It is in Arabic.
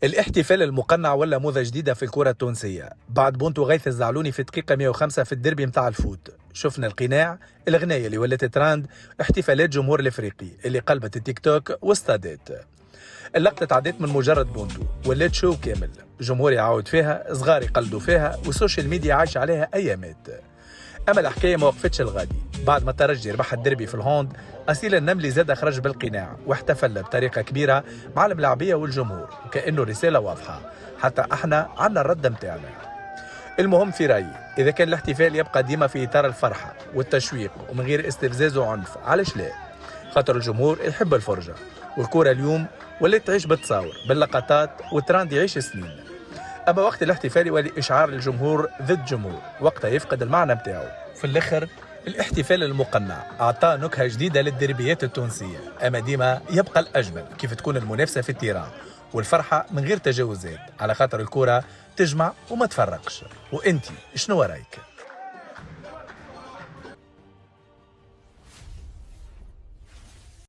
الاحتفال المقنع ولا موضة جديدة في الكرة التونسية بعد بونتو غيث الزعلوني في الدقيقة 105 في الديربي متاع الفوت. شفنا القناع، الغناية اللي ولات تراند، احتفالات جمهور الافريقي اللي قلبت التيك توك واستادات. اللقطة تعديت من مجرد بونتو ولات شو كامل، جمهور يعاود فيها، صغار يقلدوا فيها، والسوشيال ميديا عايش عليها ايامات. اما الحكايه ما وقفتش الغادي، بعد ما الترجي ربح الدربي في الهوند، أسيل النملي زاد خرج بالقناع واحتفل بطريقه كبيره مع الملاعبيه والجمهور، وكانه رساله واضحه، حتى احنا عنا الرد متاعنا. المهم في رايي، اذا كان الاحتفال يبقى ديما في اطار الفرحه والتشويق ومن غير استفزاز وعنف، علاش لا؟ خاطر الجمهور يحب الفرجه، والكره اليوم ولات تعيش بالتصاور باللقطات، والتراند يعيش سنين. اما وقت الاحتفال يولي اشعار الجمهور ضد جمهور، وقتها يفقد المعنى متاعو. في الاخر الاحتفال المقنع اعطى نكهه جديده للدربيات التونسيه، اما ديما يبقى الاجمل كيف تكون المنافسه في التيران والفرحه من غير تجاوزات، على خاطر الكره تجمع وما تفرقش. وانتي شنو رايك؟